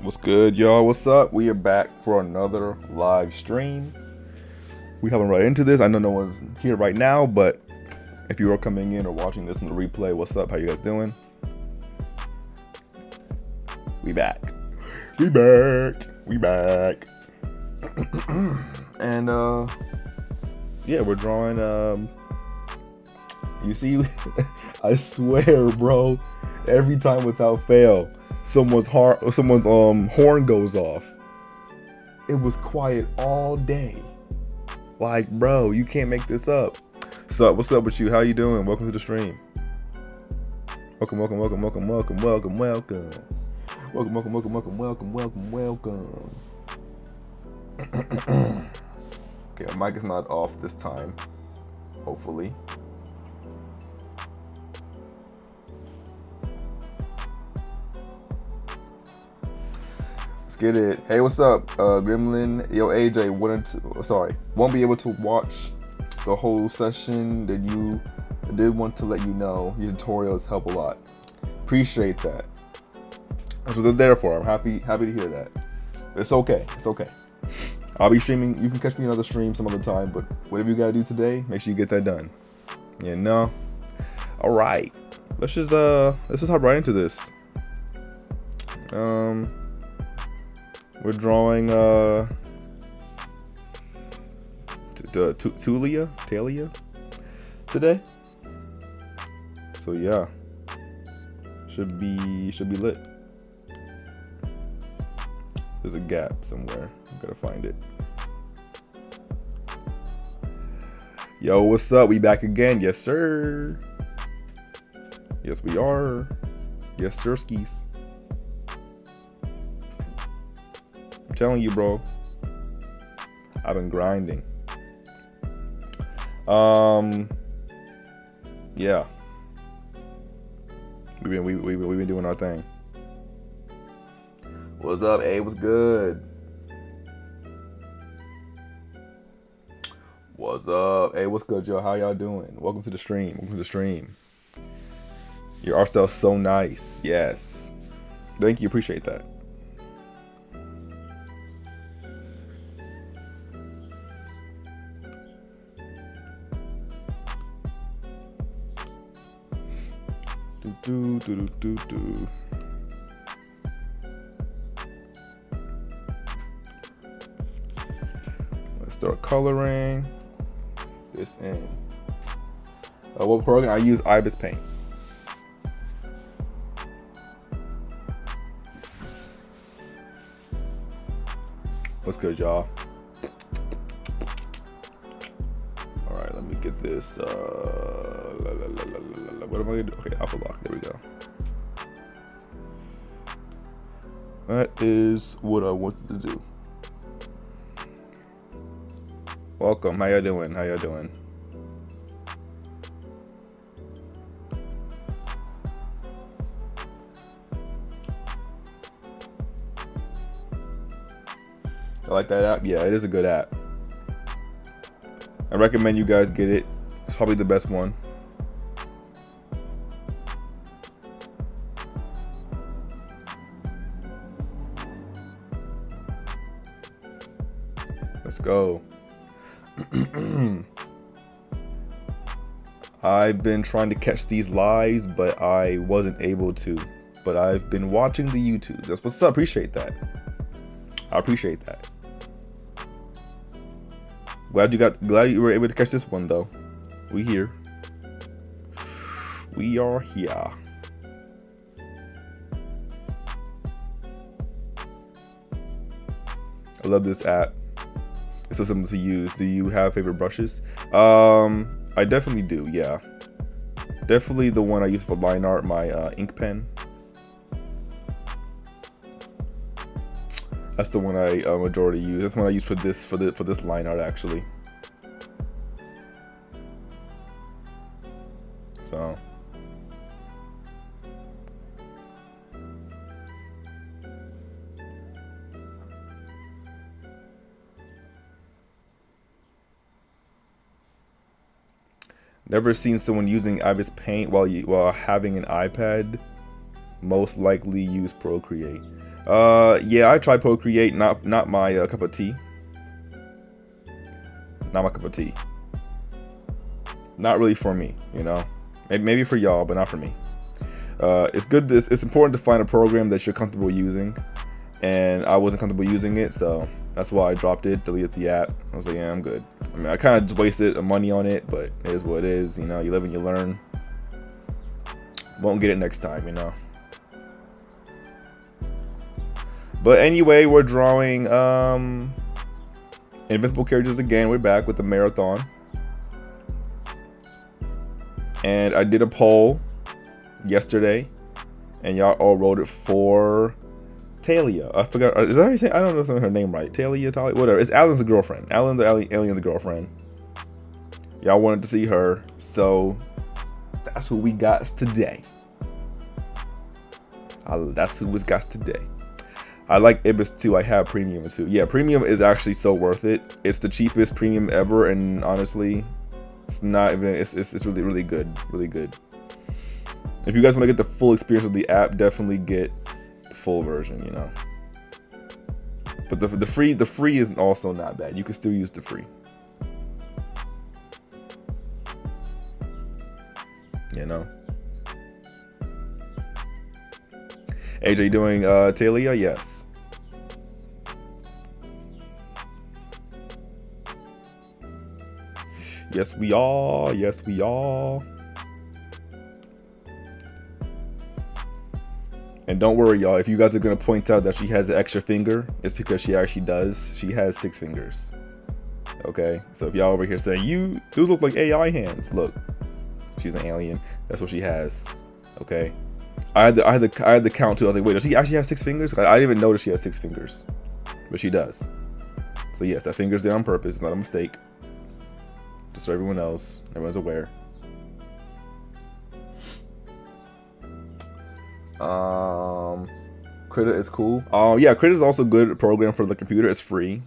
What's good, y'all? What's up? We are back for another live stream. We hopping right into this. I know no one's here right now, but if you are coming in or watching this in the replay, what's up? How you guys doing? We back. We back. We back. And yeah, we're drawing you see, I swear, bro, every time without fail, someone's horn goes off. It was quiet all day. Like, bro, you can't make this up. So, what's up with you? How you doing? Welcome to the stream. Welcome, welcome, welcome, welcome, welcome, welcome, welcome. Welcome, welcome, welcome, welcome, welcome, welcome, welcome. Okay, my mic is not off this time. Hopefully. Get it. Hey, what's up, Gremlin? Yo, AJ, won't be able to watch the whole session. That you did want to let you know your tutorials help a lot. Appreciate that. That's what they're there for. I'm happy to hear that. It's okay. It's okay. I'll be streaming. You can catch me another stream some other time, but whatever you gotta do today, make sure you get that done. Yeah, no. All right. Let's just hop right into this. We're drawing Talia today. So yeah, should be lit. There's a gap somewhere. I gotta find it. Yo, what's up? We back again. Yes, sir. Yes, we are. Yes, sir, skis. Telling you, bro, I've been grinding. Yeah, we've been doing our thing. What's up? Hey, what's good? What's up? Hey, what's good, Joe? How y'all doing? Welcome to the stream. Welcome to the stream. Your art style's so nice. Yes, thank you. Appreciate that. Let's start coloring this in. What program? I use Ibis Paint. What's good, y'all? All right, let me get this. What am I gonna do? Okay, alpha lock. There we go. That is what I wanted to do. Welcome. How y'all doing? How y'all doing? I like that app. Yeah, it is a good app. I recommend you guys get it. It's probably the best one. Let's go. I've been trying to catch these lives, but I wasn't able to. But I've been watching the YouTube. That's what's up. Appreciate that. I appreciate that. Glad you were able to catch this one though. We here. We are here. I love this app. It's so simple to use. Do you have favorite brushes? I definitely do, yeah. Definitely the one I use for line art, my ink pen. That's the one I majority use. That's the one I use for this line art actually. So never seen someone using Ibis Paint while having an iPad. Most likely use Procreate. Yeah, I tried Procreate. Not my cup of tea. Not my cup of tea. Not really for me, you know. Maybe for y'all, but not for me. It's good. It's important to find a program that you're comfortable using, and I wasn't comfortable using it, so that's why I dropped it, deleted the app. I was like, yeah, I'm good. I mean, I kind of just wasted money on it, but it is what it is. You know, you live and you learn. Won't get it next time, you know. But anyway, we're drawing Invincible characters again. We're back with the marathon. And I did a poll yesterday, and y'all all voted for Talia. I forgot. Is that how you say? I don't know if I'm her name right. Talia, whatever. It's Alan's girlfriend. Alan the alien's girlfriend. Y'all wanted to see her, so that's who we got today. That's who was got today. I like Ibis too. I have premium too. Yeah, premium is actually so worth it. It's the cheapest premium ever, and honestly, it's not even. It's really good. Really good. If you guys want to get the full experience of the app, definitely get the full version. You know. But the free is also not bad. You can still use the free. You know. AJ doing Talia? Yes. Yes, we are. Yes, we are. And don't worry, y'all. If you guys are gonna point out that she has an extra finger, it's because she actually does. She has 6 fingers. Okay. So if y'all over here saying those look like AI hands, look, she's an alien. That's what she has. Okay. I had the count too. I was like, wait, does she actually have 6 fingers? I didn't even notice she has 6 fingers, but she does. So yes, that finger's there on purpose. It's not a mistake. Just so everyone else, everyone's aware. Krita is cool. Yeah, Krita is also a good program for the computer. It's free.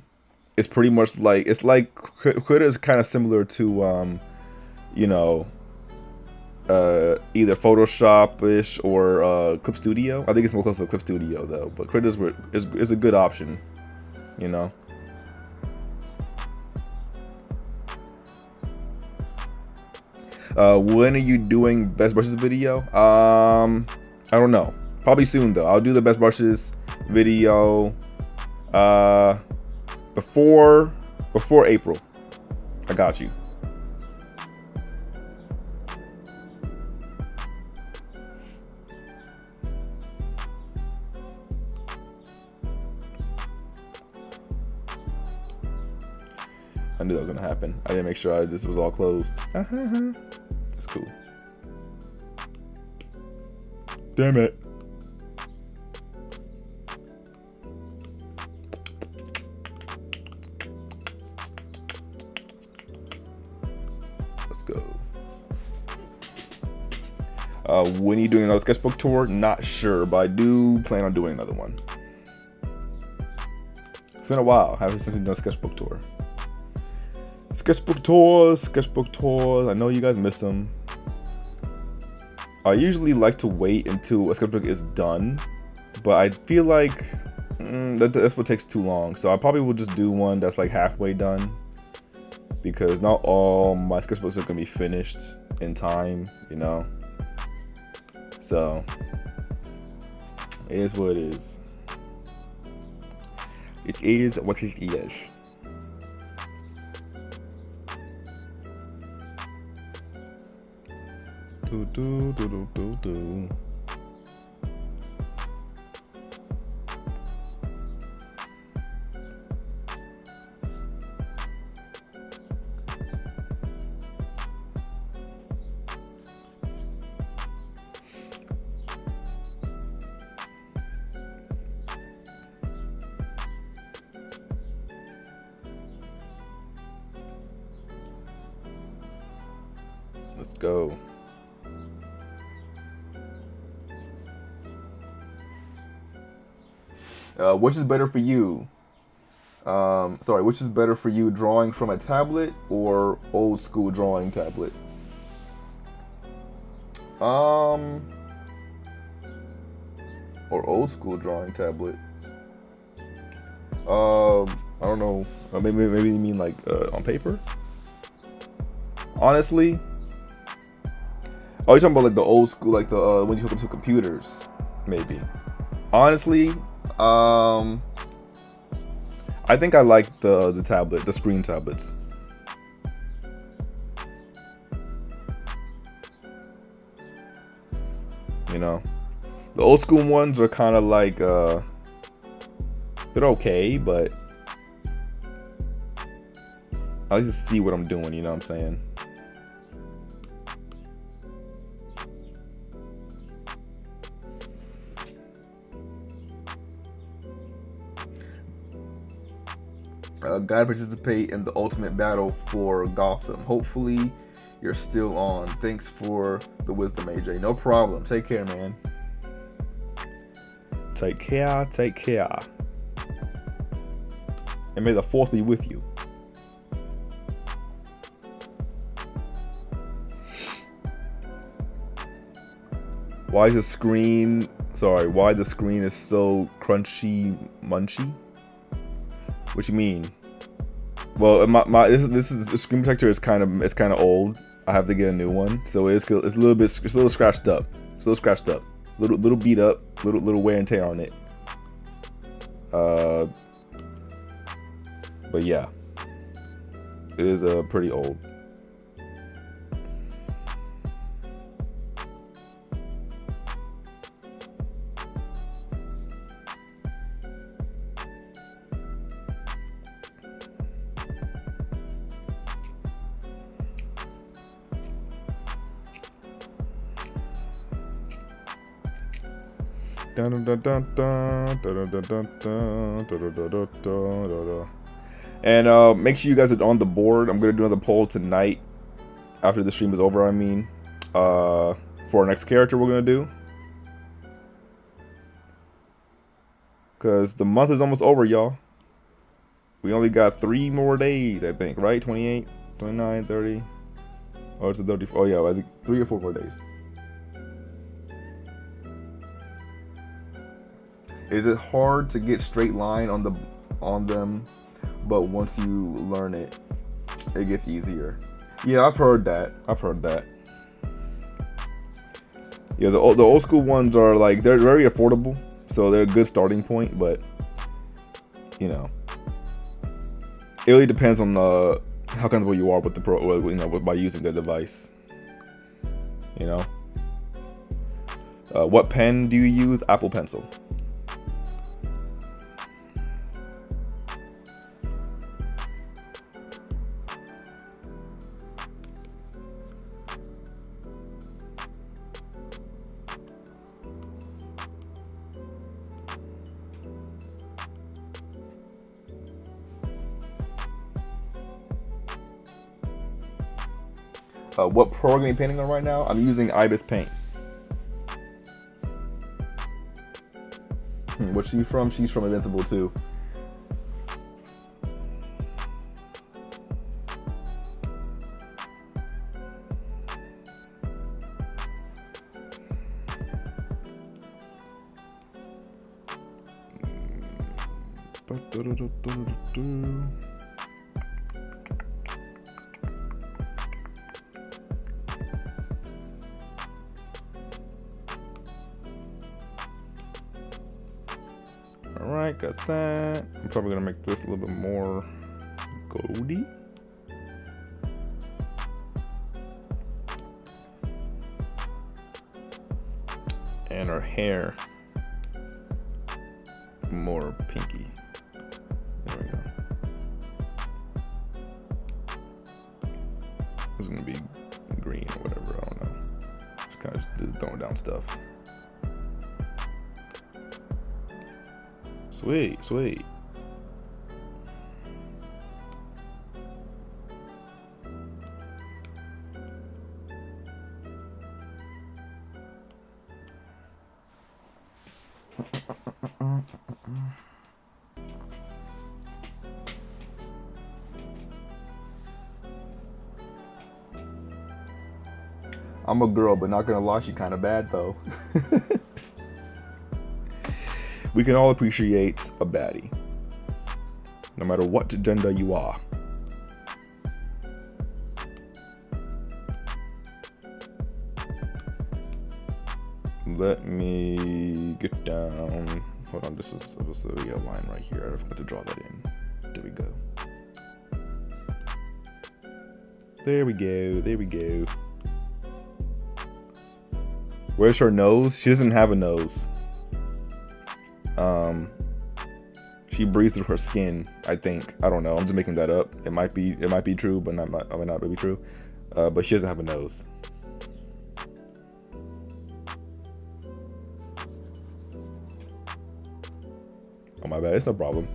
It's pretty much like Krita is kind of similar to you know, either Photoshop-ish or Clip Studio. I think it's more close to Clip Studio though. But Krita is a good option, you know. When are you doing best brushes video? I don't know. Probably soon though. I'll do the best brushes video before April. I got you. I knew that was gonna happen. I didn't make sure this was all closed. That's cool. Damn it. Let's go. When are you doing another sketchbook tour? Not sure, but I do plan on doing another one. It's been a while. I haven't since we've done a sketchbook tour. Sketchbook tours. I know you guys miss them. I usually like to wait until a sketchbook is done, but I feel like that's what takes too long. So I probably will just do one that's like halfway done, because not all my sketchbooks are gonna be finished in time, you know. So it is what it is. It is what it is. Do. Let's go. Which is better for you? Which is better for you, drawing from a tablet or old school drawing tablet? or old school drawing tablet. I don't know. Maybe you mean like on paper. Honestly, oh, you're talking about like the old school, like the when you hook up to computers, maybe. Honestly, I think I like the tablet, the screen tablets. You know, the old school ones are kind of like they're okay, but I like to see what I'm doing. You know what I'm saying? Gotta participate in the ultimate battle for Gotham. Hopefully, you're still on. Thanks for the wisdom, AJ. No problem. Take care, man. Take care. Take care. And may the fourth be with you. Why the screen? Sorry, why the screen is so crunchy, munchy? What you mean? Well, this is the screen protector is kind of old. I have to get a new one, so it's a little scratched up. It's a little scratched up, little beat up, little wear and tear on it. But yeah, it is pretty old. And make sure you guys are on the board. I'm gonna do another poll tonight after the stream is over. I mean, for our next character we're gonna do, because the month is almost over, y'all. We only got 3 more days, I think, right? 28, 29, 30. Oh, it's the 30. Oh yeah, I think 3 or 4 more days. Is it hard to get straight line on them, but once you learn it, it gets easier? Yeah, I've heard that. Yeah, the old school ones are like, they're very affordable, so they're a good starting point. But you know, it really depends on how comfortable you are with the by using the device. You know, what pen do you use? Apple Pencil. What program are you painting on right now? I'm using Ibis Paint. What's she from? She's from Invincible too. Alright, got that. I'm probably gonna make this a little bit more goldy. And her hair more pinky. There we go. This is gonna be green or whatever, I don't know. Just kind of throwing down stuff. Sweet, sweet. I'm a girl, but not gonna lie, she kind of bad though. We can all appreciate a baddie, no matter what gender you are. Let me get down. Hold on, this is supposed to be a line right here. I forgot to draw that in. There we go. There we go. There we go. Where's her nose? She doesn't have a nose. She breathes through her skin, I think. I don't know. I'm just making that up. It might be true, but it might not be true. But she doesn't have a nose. Oh my bad, it's no problem.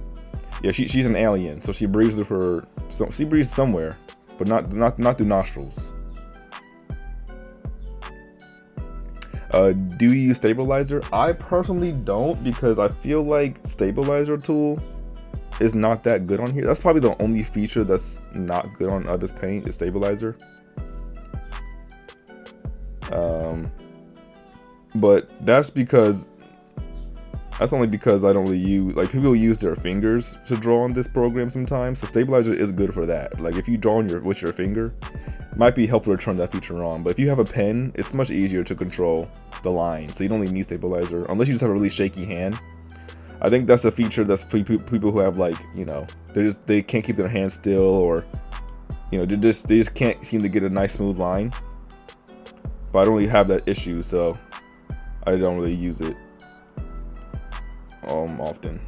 Yeah, she's an alien, so she breathes through her. So she breathes somewhere, but not through nostrils. Do you use stabilizer? I personally don't, because I feel like stabilizer tool is not that good on here. That's probably the only feature that's not good on this paint is stabilizer. But that's only because I don't really use, like, people use their fingers to draw on this program sometimes. So stabilizer is good for that. Like if you draw with your finger, it might be helpful to turn that feature on. But if you have a pen, it's much easier to control the line. So you don't really need stabilizer unless you just have a really shaky hand. I think that's a feature that's for people who have, like, you know, they can't keep their hands still, or, you know, they just can't seem to get a nice smooth line. But I don't really have that issue, so I don't really use it often.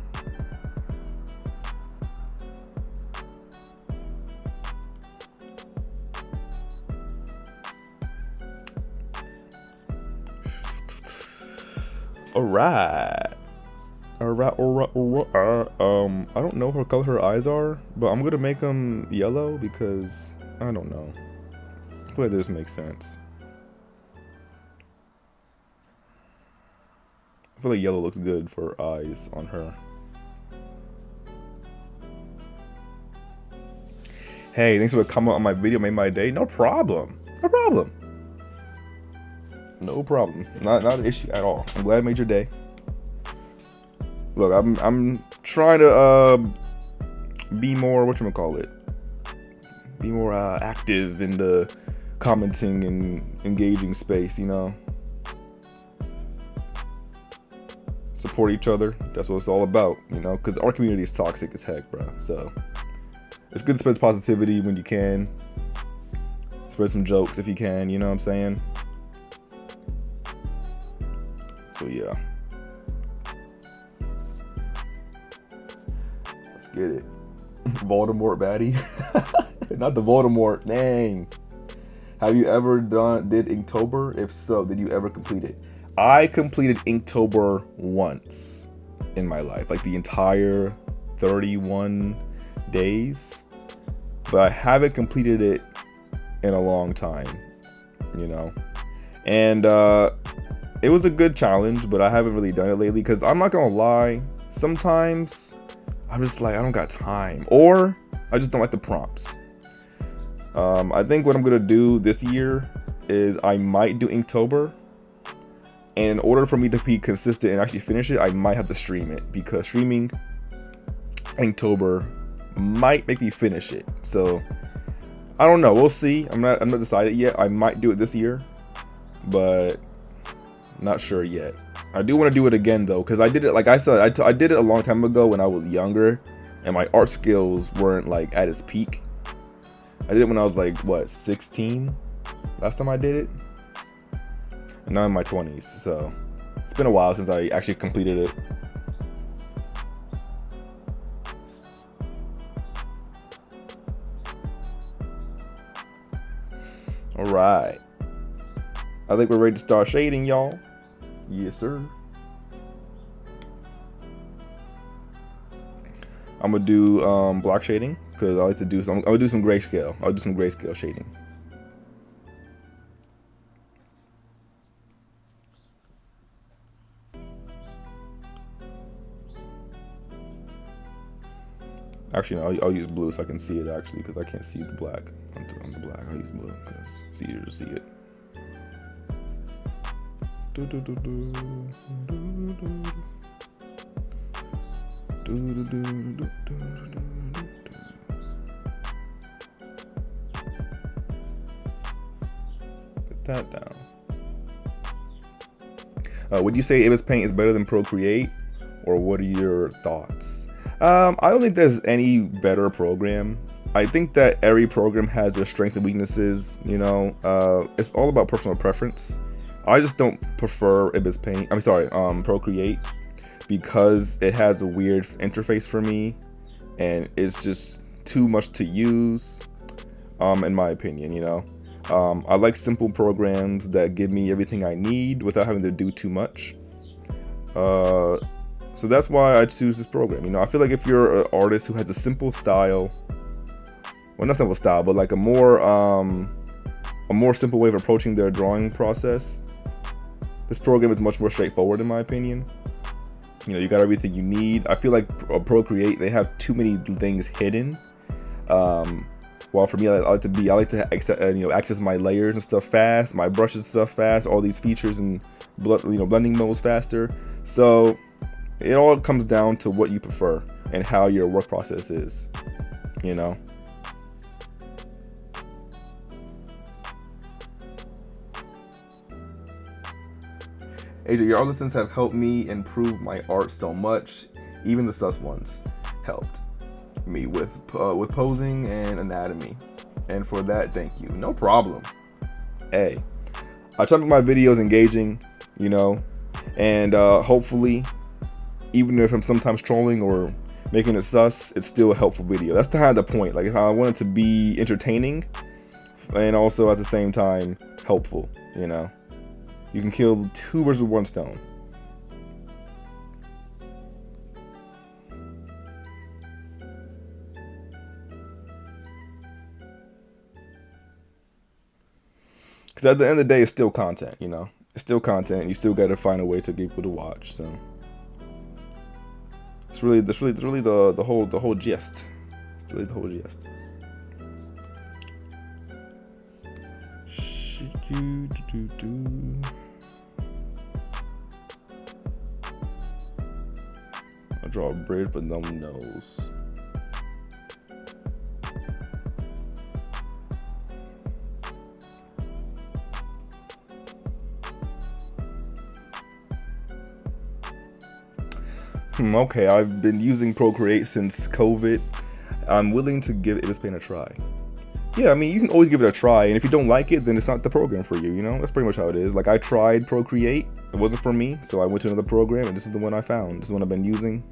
Alright. I don't know what color her eyes are, but I'm gonna make them yellow because I don't know. I feel like this makes sense. I feel like yellow looks good for eyes on her. Hey, thanks for the comment on my video. Made my day. No problem. No problem. No problem. Not an issue at all. I'm glad I made your day. Look, I'm trying to be more, whatchamacallit, be more active in the commenting and engaging space, you know. Support each other. That's what it's all about, you know, because our community is toxic as heck, bro. So it's good to spread positivity when you can. Spread some jokes if you can, you know what I'm saying? So yeah. Let's get it. Voldemort baddie. Not the Voldemort, dang. Have you ever did Inktober? If so, did you ever complete it? I completed Inktober once in my life, like the entire 31 days, but I haven't completed it in a long time, you know. And it was a good challenge, but I haven't really done it lately because I'm not gonna lie, sometimes I'm just like, I don't got time, or I just don't like the prompts. I think what I'm gonna do this year is I might do Inktober. And in order for me to be consistent and actually finish it, I might have to stream it, because streaming Inktober might make me finish it. So I don't know. We'll see. I'm not decided yet. I might do it this year, but not sure yet. I do want to do it again though, because I did it, like I said, I did it a long time ago when I was younger, and my art skills weren't like at its peak. I did it when I was like, what, 16? Last time I did it. Now in my 20s, so it's been a while since I actually completed it. All right, I think we're ready to start shading, y'all. Yes, sir. I'm gonna do block shading because I like to do some. I'm gonna do some grayscale. I'll do some grayscale shading. Actually, no, I'll use blue so I can see it actually, because I can't see the black on the black. I'll use blue because it's easier to see it. Put that down. Would you say Ibis Paint is better than Procreate, or what are your thoughts? I don't think there's any better program. I think that every program has their strengths and weaknesses. You know, it's all about personal preference. I just don't prefer Ibis Paint. Procreate, because it has a weird interface for me, and it's just too much to use. In my opinion, you know. I like simple programs that give me everything I need without having to do too much. So that's why I choose this program. You know, I feel like if you're an artist who has a simple style, well, not simple style, but like a more simple way of approaching their drawing process, this program is much more straightforward in my opinion. You know, you got everything you need. I feel like Procreate, they have too many things hidden. Well, for me, I like to access my layers and stuff fast, my brushes and stuff fast, all these features and blending modes faster. So it all comes down to what you prefer and how your work process is, you know. AJ, your lessons have helped me improve my art so much. Even the sus ones helped me with posing and anatomy, and for that, thank you. No problem. Hey, I try to make my videos engaging, you know, and hopefully, even if I'm sometimes trolling or making it sus, it's still a helpful video. That's kind of the point. Like, I want it to be entertaining and also at the same time helpful, you know. You can kill two birds with one stone. Because at the end of the day, it's still content, you know. It's still content. You still got to find a way to get people to watch. So it's really the whole gist. It's really the whole gist. I'll draw a bridge, but no one knows. Okay, I've been using Procreate since COVID. I'm willing to give Ibis Paint a try. Yeah, I mean, you can always give it a try, and if you don't like it, then it's not the program for you, you know? That's pretty much how it is. Like, I tried Procreate, it wasn't for me, so I went to another program, and this is the one I found. This is the one I've been using,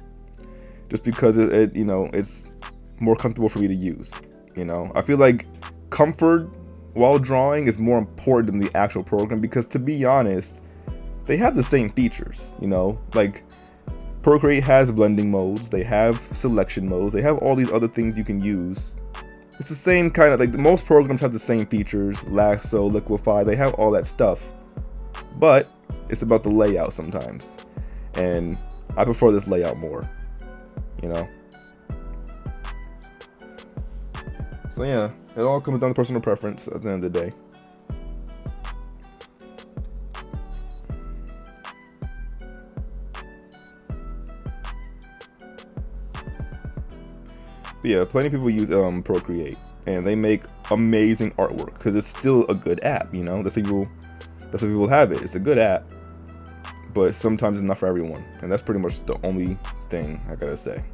just because it you know, it's more comfortable for me to use, you know? I feel like comfort while drawing is more important than the actual program, because to be honest, they have the same features, you know? Like, Procreate has blending modes, they have selection modes, they have all these other things you can use. It's the same kind of, like, most programs have the same features, Lasso, Liquify, they have all that stuff. But it's about the layout sometimes. And I prefer this layout more, you know? So yeah, it all comes down to personal preference at the end of the day. But yeah, plenty of people use Procreate, and they make amazing artwork because it's still a good app, you know. That's what people have it. It's a good app, but sometimes it's not for everyone, and that's pretty much the only thing I gotta say.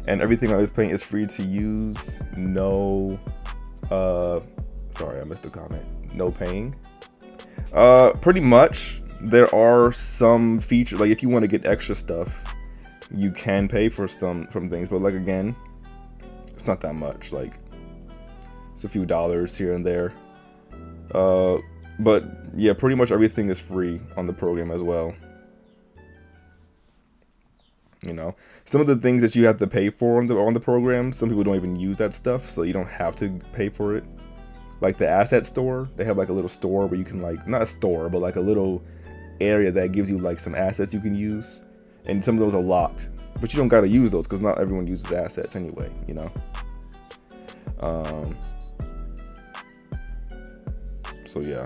And everything on Ibis Paint is free to use. No, sorry, I missed the comment. No paying. Pretty much. There are some features, like if you want to get extra stuff, you can pay for some things, but like again, it's not that much. Like, it's a few dollars here and there. But yeah, pretty much everything is free on the program as well. You know, some of the things that you have to pay for on the program, some people don't even use that stuff, so you don't have to pay for it. Like the asset store, they have like a little store where you can, like, not a store, but like a little area that gives you like some assets you can use, and some of those are locked, but you don't got to use those because not everyone uses assets anyway, you know. So yeah,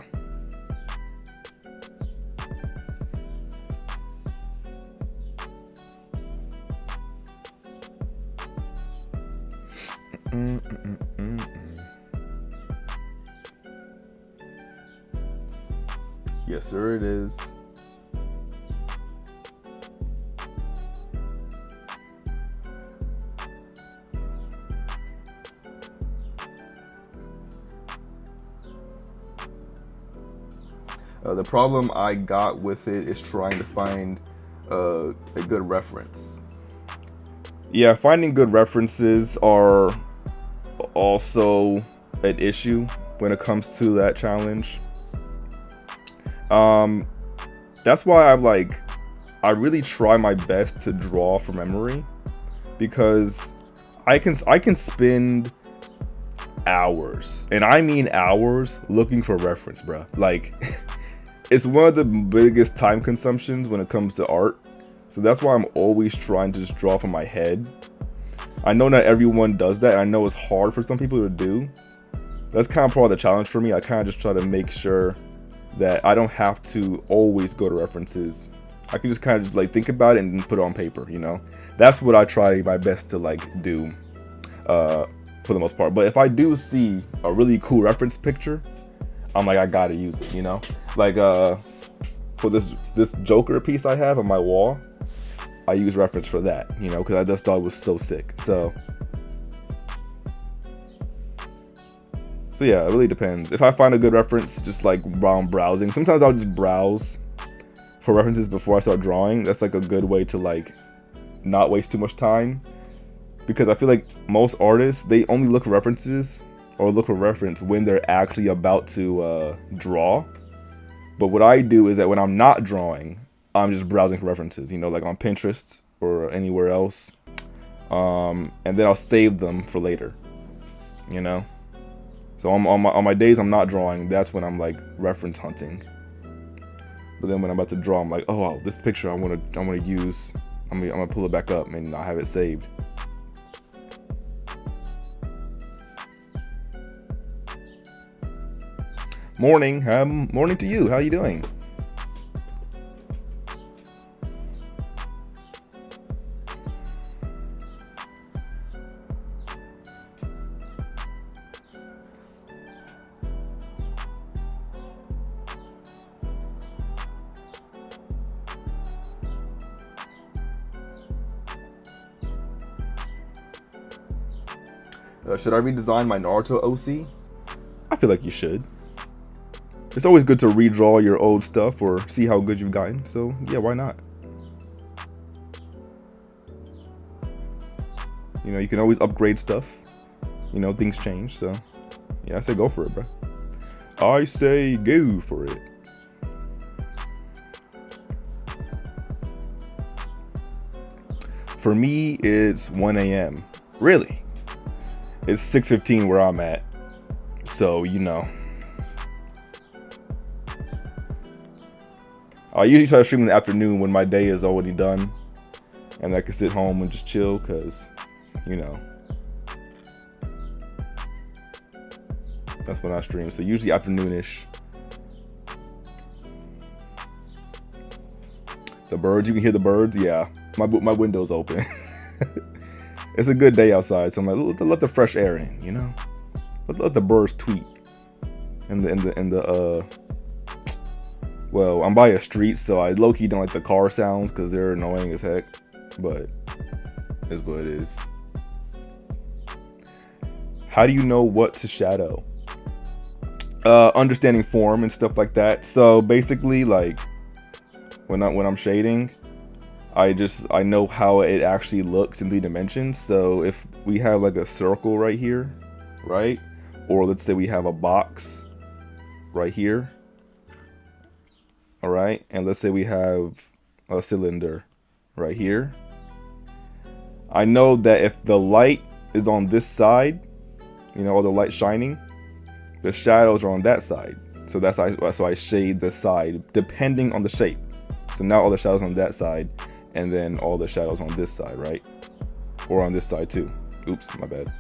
Mm, mm, mm, mm, mm. Yes, sir, it is. The problem I got with it is trying to find a good reference. Yeah, finding good references are also an issue when it comes to that challenge. That's why I really try my best to draw from memory, because I can spend hours, and I mean hours, looking for reference, bro. Like it's one of the biggest time consumptions when it comes to art. So that's why I'm always trying to just draw from my head. I know not everyone does that. I know it's hard for some people to do. That's kind of part of the challenge for me. I kind of just try to make sure that I don't have to always go to references. I can just kind of just like think about it and put it on paper, you know? That's what I try my best to like do for the most part. But if I do see a really cool reference picture, I'm like, I gotta use it, you know? Like for this Joker piece I have on my wall, I use reference for that, you know, because I just thought it was so sick. So yeah, it really depends. If I find a good reference, just like while I'm browsing, sometimes I'll just browse for references before I start drawing. That's like a good way to like not waste too much time, because I feel like most artists, they only look for references or look for reference when they're actually about to draw. But what I do is that when I'm not drawing, I'm just browsing for references, you know, like on Pinterest or anywhere else. And then I'll save them for later, you know? So on my days I'm not drawing, that's when I'm like reference hunting. But then when I'm about to draw, I'm like, oh, this picture I wanna use. I'm gonna pull it back up and I have it saved. Morning, morning to you. How you doing? Should I redesign my Naruto OC? I feel like you should. It's always good to redraw your old stuff or see how good you've gotten. So yeah, why not? You know, you can always upgrade stuff. You know, things change. So yeah, I say go for it, bro. I say go for it. For me, it's 1 a.m. Really? It's 6:15 where I'm at. So, you know. I usually try to stream in the afternoon when my day is already done and I can sit home and just chill, because, you know, that's when I stream. So usually afternoonish. The birds, you can hear the birds. Yeah, my window's open. It's a good day outside, so I'm like, let the fresh air in, you know. Let the birds tweet. Well, I'm by a street, so I low-key don't like the car sounds because they're annoying as heck. But it's what it is. How do you know what to shadow? Understanding form and stuff like that. So basically, like when I'm shading, I know how it actually looks in 3 dimensions. So if we have like a circle right here, right? Or let's say we have a box right here. All right. And let's say we have a cylinder right here. I know that if the light is on this side, you know, or the light shining, the shadows are on that side. So so I shade the side depending on the shape. So now all the shadows on that side, and then all the shadows on this side, right? Or on this side too. Oops, my bad.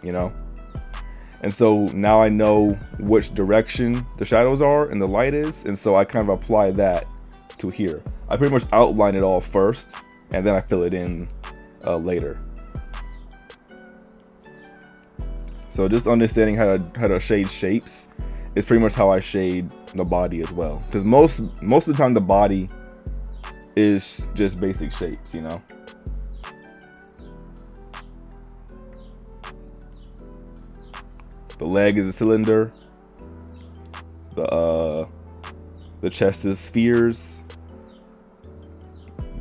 You know? And so now I know which direction the shadows are and the light is, and so I kind of apply that to here. I pretty much outline it all first, and then I fill it in later. So just understanding how to shade shapes is pretty much how I shade the body as well. Because most of the time the body is just basic shapes, you know. The leg is a cylinder. The chest is spheres.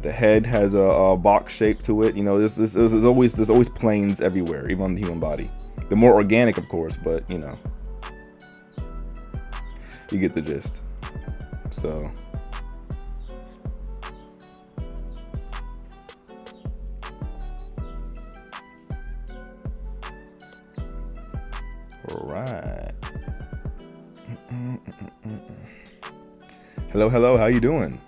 The head has a box shape to it. You know, there's always planes everywhere, even on the human body. The more organic, of course, but you know, you get the gist. So. All right. Hello, how you doing?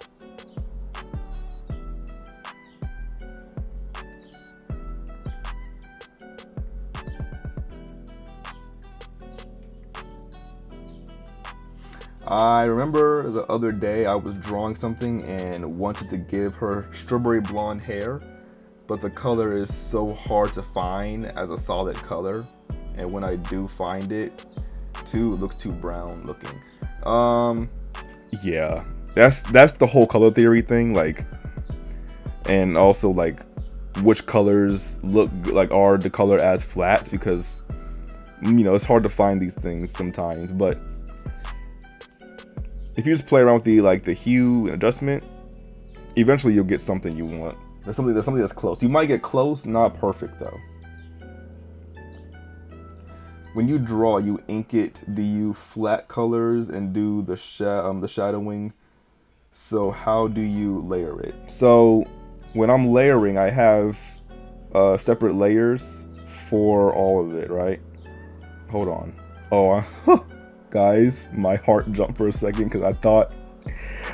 I remember the other day I was drawing something and wanted to give her strawberry blonde hair, but the color is so hard to find as a solid color, and when I do find it, it looks too brown looking. Yeah, that's the whole color theory thing, like, and also like which colors look like are the color as flats, because you know it's hard to find these things sometimes. But if you just play around with the hue and adjustment, eventually you'll get something you want. There's something that's close. You might get close, not perfect though. When you draw, you ink it. Do you flat colors and do the shadowing? So how do you layer it? So when I'm layering, I have separate layers for all of it, right? Hold on. Oh, guys, my heart jumped for a second because I thought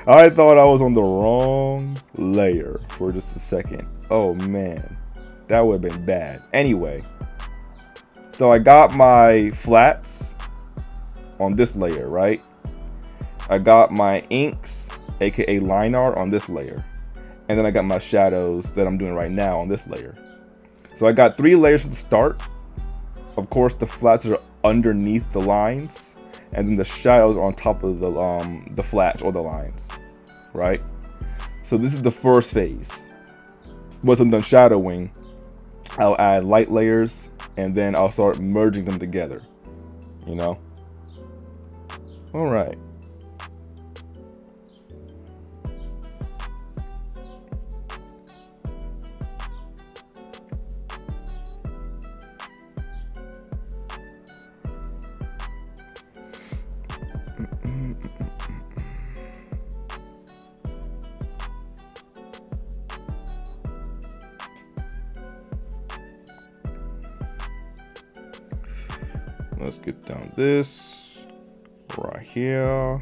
I was on the wrong layer for just a second. Oh man, that would have been bad. Anyway. So I got my flats on this layer, right? I got my inks, aka line art, on this layer. And then I got my shadows that I'm doing right now on this layer. So I got 3 layers at the start. Of course, the flats are underneath the lines, and then the shadows are on top of the flats or the lines, right? So this is the first phase. Once I'm done shadowing, I'll add light layers, and then I'll start merging them together, you know? All right. Let's get down this right here.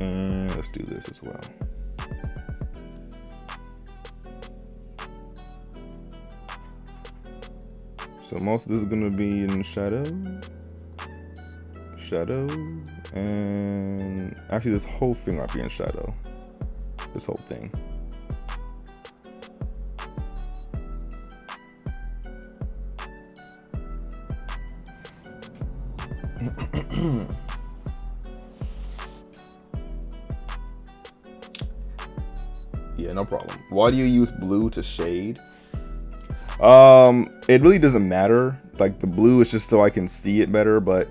And let's do this as well. So most of this is gonna be in shadow, and actually this whole thing might be in shadow. This whole thing. Yeah, no problem. Why do you use blue to shade? It really doesn't matter. Like, the blue is just so I can see it better, but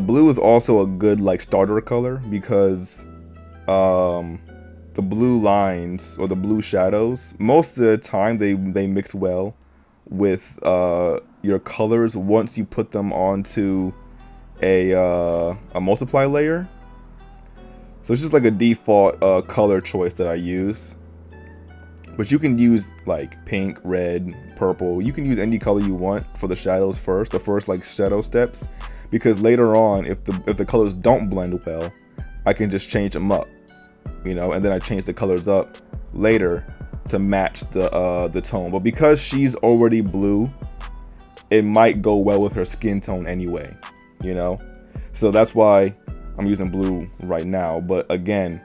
blue is also a good like starter color, because the blue lines or the blue shadows, most of the time they mix well with your colors once you put them onto a multiply layer. So it's just like a default color choice that I use. But you can use like pink, red, purple. You can use any color you want for the shadows first, the first like shadow steps, because later on, if the colors don't blend well, I can just change them up, you know, and then I change the colors up later to match the tone. But because she's already blue, it might go well with her skin tone anyway, you know. So that's why I'm using blue right now. But again,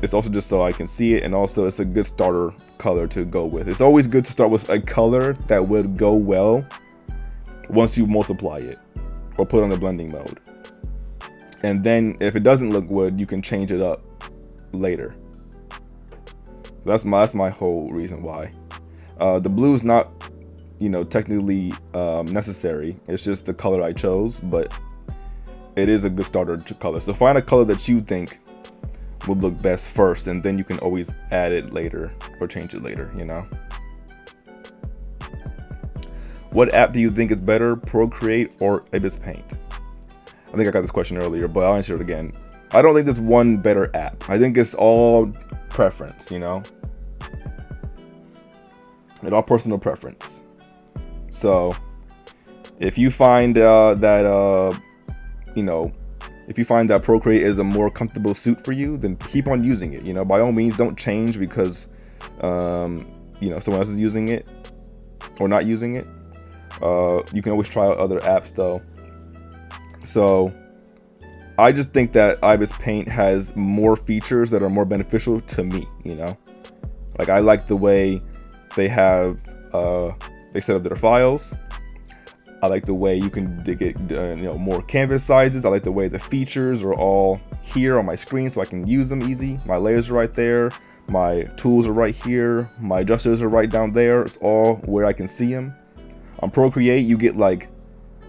It's also just so I can see it, and also it's a good starter color to go with. It's always good to start with a color that would go well once you multiply it or put on the blending mode. And then if it doesn't look good, you can change it up later. That's my whole reason why. The blue is not, technically necessary. It's just the color I chose, but it is a good starter color. So find a color that you think would look best first, and then you can always add it later or change it later, What app do you think is better, Procreate or Ibis Paint? I think I got this question earlier, but I'll answer it again. I don't think there's one better app. I think it's all preference, It's all personal preference. So if you find if you find that Procreate is a more comfortable suit for you, then keep on using it. By all means, don't change because someone else is using it or not using it. You can always try out other apps though. So I just think that Ibis Paint has more features that are more beneficial to me. Like I like the way they have they set up their files. I like the way you can get more canvas sizes. I like the way the features are all here on my screen so I can use them easy. My layers are right there. My tools are right here. My adjusters are right down there. It's all where I can see them. On Procreate, you get like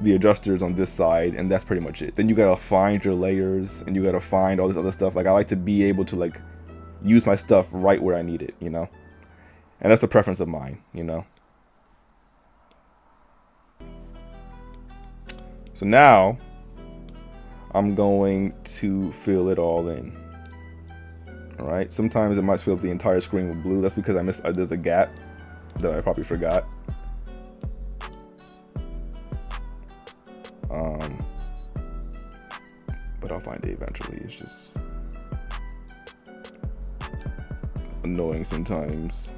the adjusters on this side, and that's pretty much it. Then you gotta find your layers, and you gotta find all this other stuff. Like I like to be able to like use my stuff right where I need it, And that's a preference of mine, So now I'm going to fill it all in. All right. Sometimes it might fill up the entire screen with blue. That's because there's a gap that I probably forgot. But I'll find it eventually. It's just annoying sometimes.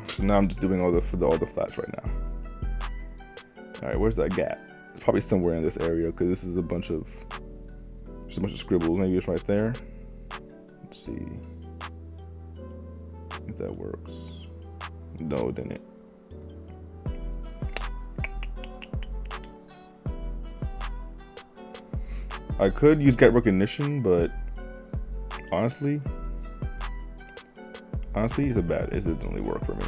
So now I'm just doing all the flats right now. All right, where's that gap? It's probably somewhere in this area because this is a bunch of scribbles. Maybe it's right there. Let's see if that works. No, it didn't. I could use get recognition, but honestly, it doesn't really work for me.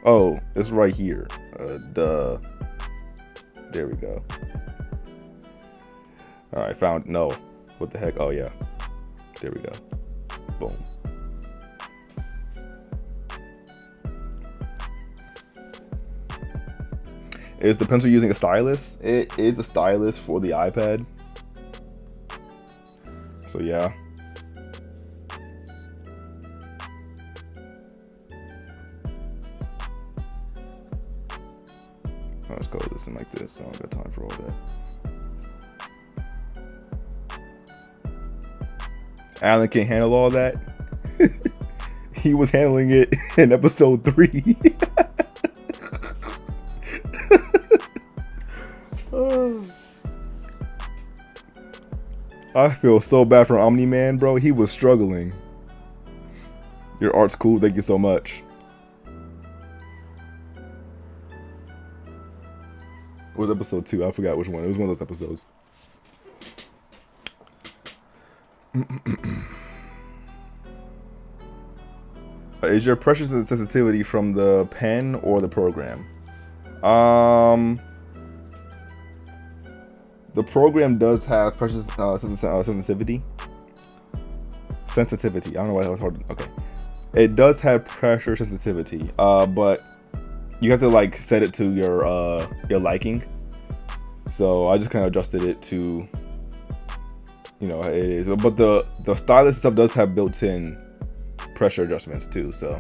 Oh, it's right here. Duh. There we go. All right, found. No. What the heck? Oh yeah. There we go. Boom. Is the pencil using a stylus? It is a stylus for the iPad. So yeah. Let's go this in like this. I don't got time for all that. Alan can't handle all that. He was handling it in episode 3. I feel so bad for Omni-Man, bro. He was struggling. Your art's cool. Thank you so much. It was episode 2. I forgot which one. It was one of those episodes. Is your pressure sensitivity from the pen or the program? The program does have pressure sensitivity. Sensitivity. I don't know why that was hard. Okay. It does have pressure sensitivity, but you have to like set it to your liking. So I just kind of adjusted it to, it is. But the stylus stuff does have built-in pressure adjustments too. So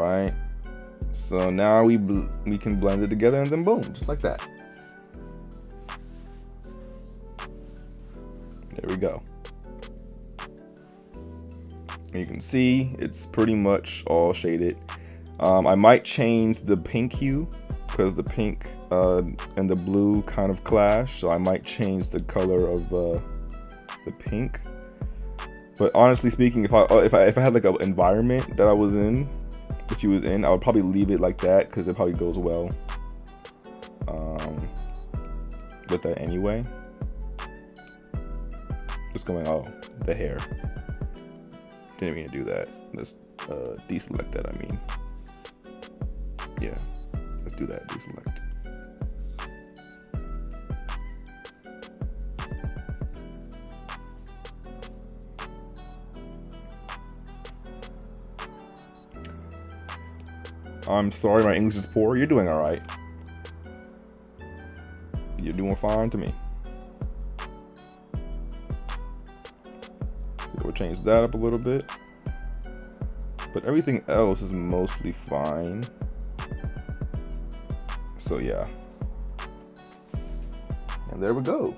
right. So now we can blend it together, and then boom, just like that. There we go. And you can see it's pretty much all shaded. I might change the pink hue because the pink and the blue kind of clash, so I might change the color of the pink. But honestly speaking, if I had like an environment that I was in, that she was in, I would probably leave it like that because it probably goes well with that anyway. Just going, oh, the hair. Didn't mean to do that. Let's deselect that, I mean. Yeah, let's do that, deselect. I'm sorry, my English is poor. You're doing all right. You're doing fine to me. So we'll change that up a little bit. But everything else is mostly fine. So yeah. And there we go.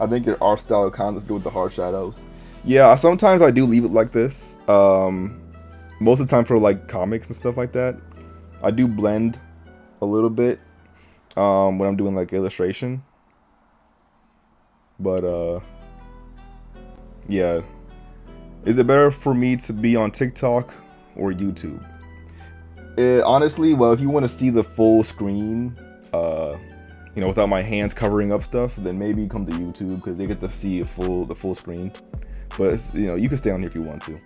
I think your art style kind of looks good with the hard shadows. Yeah, sometimes I do leave it like this. Most of the time for like comics and stuff like that, I do blend a little bit when I'm doing like illustration. But yeah. Is it better for me to be on TikTok or YouTube? Honestly, well, if you want to see the full screen, you know, without my hands covering up stuff, then maybe come to YouTube because they get to see the full screen. But it's, you know, you can stay on here if you want to.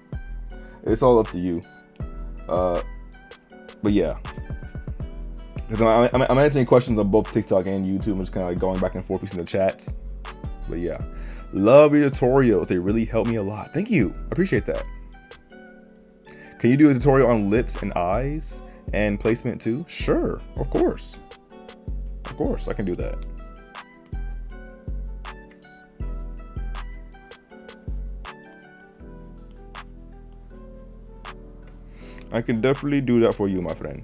It's all up to you. But yeah, because I'm answering questions on both TikTok and YouTube. I'm just kind of like going back and forth between the chats. But yeah, love your tutorials. They really help me a lot. Thank you. I appreciate that. Can you do a tutorial on lips and eyes and placement too? Sure, of course. Of course, I can do that. I can definitely do that for you, my friend.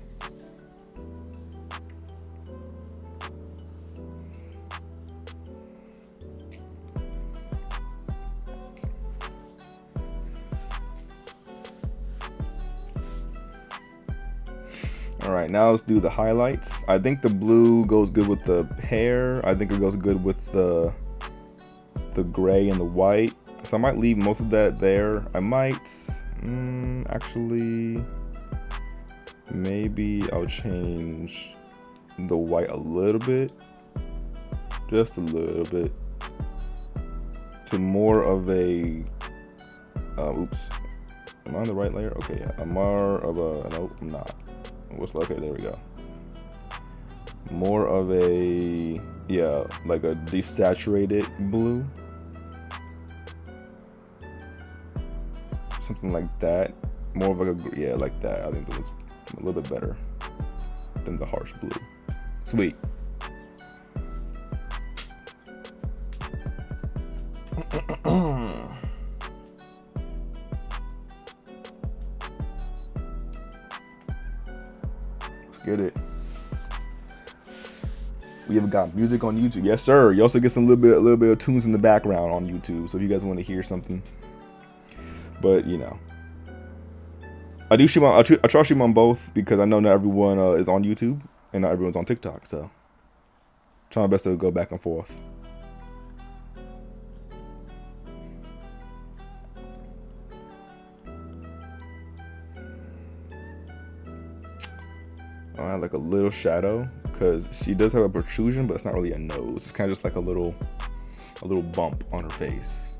All right, now let's do the highlights. I think the blue goes good with the hair. I think it goes good with the gray and the white. So I might leave most of that there. I might actually, maybe I'll change the white a little bit, just a little bit, to more of a, oops, am I on the right layer? Okay, yeah, I'm more of a, nope, I'm not. What's, okay, there we go. More of a, yeah, like a desaturated blue. Something like that. More of like a, yeah, like that. I think that looks a little bit better than the harsh blue. Sweet. Let's get it. We have got music on YouTube. Yes, sir. You also get some little bit of tunes in the background on YouTube. So if you guys want to hear something, but you know, I do stream on. I try to stream on both because I know not everyone is on YouTube and not everyone's on TikTok. So try my best to go back and forth. I have like a little shadow because she does have a protrusion, but it's not really a nose. It's kind of just like a little bump on her face.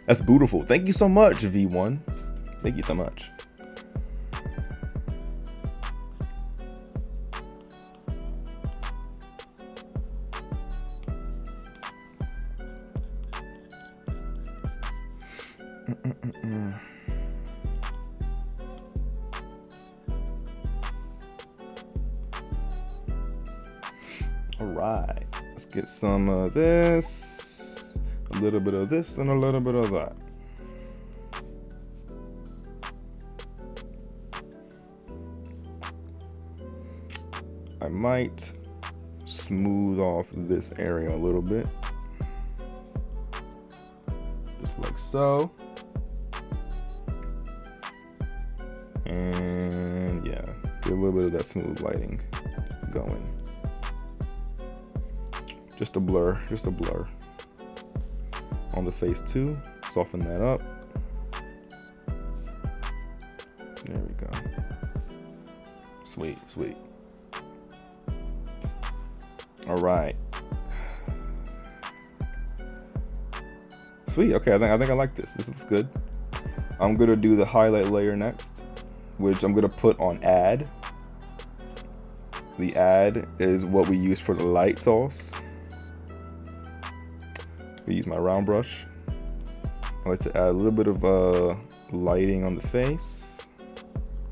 That's beautiful. Thank you so much, V1. Thank you so much. All right, let's get some of this. little bit of this and a little bit of that. I might smooth off this area a little bit. Just like so. And yeah, get a little bit of that smooth lighting going. Just a blur on the face too. Soften that up. There we go. Sweet, sweet. All right. Sweet. Okay, I think I like this. This is good. I'm gonna do the highlight layer next, which I'm gonna put on add. The add is what we use for the light source. I use my round brush. I like to add a little bit of lighting on the face,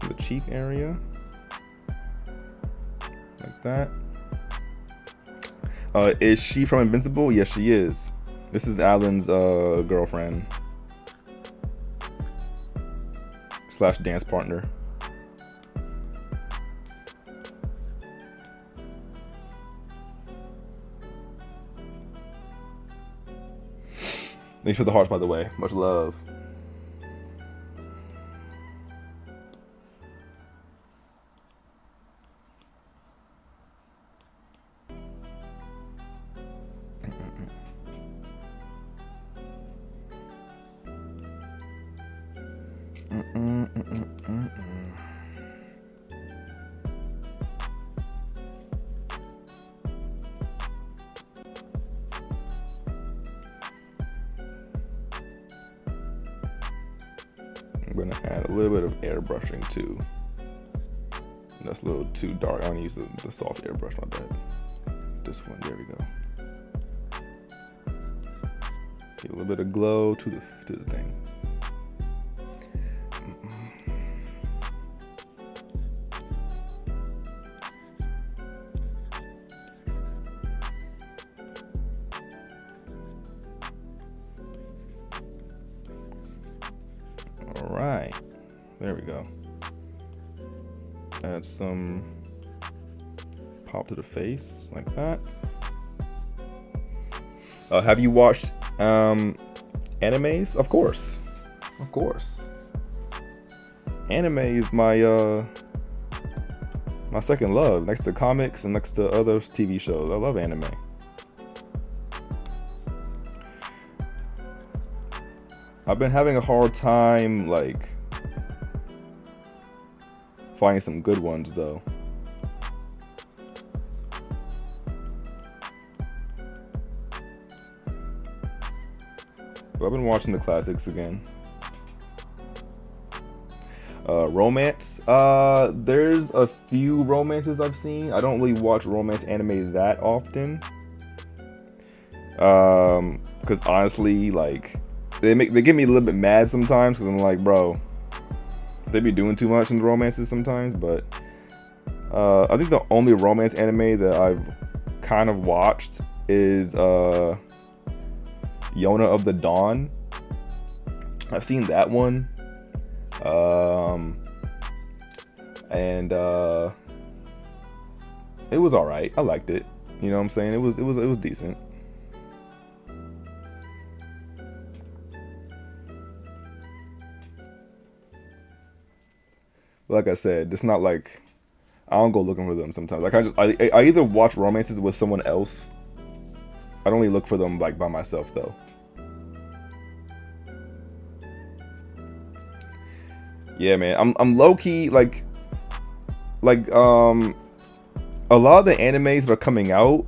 on the cheek area, like that. Is she from Invincible? Yes, she is. This is Alan's girlfriend slash dance partner. Thanks for the hearts, by the way. Much love. I'm gonna add a little bit of airbrushing too. That's a little too dark. I want to use the soft airbrush, my bad. This one, there we go. Give a little bit of glow to the thing. All right, there we go. Add some pop to the face like that. Have you watched animes? Of course. Anime is my my second love, next to comics and next to other TV shows. I love anime. I've been having a hard time like finding some good ones though. But I've been watching the classics again. Romance. There's a few romances I've seen. I don't really watch romance anime that often. Because honestly, like they get me a little bit mad sometimes because I'm like, bro, they be doing too much in the romances sometimes. But I think the only romance anime that I've kind of watched is Yona of the Dawn. I've seen that one. And it was all right. I liked it. You know what I'm saying? It was decent. Like I said, it's not like I don't go looking for them sometimes. Like I either watch romances with someone else. I don't really look for them like by myself though. Yeah, man. I'm low key like a lot of the animes that are coming out,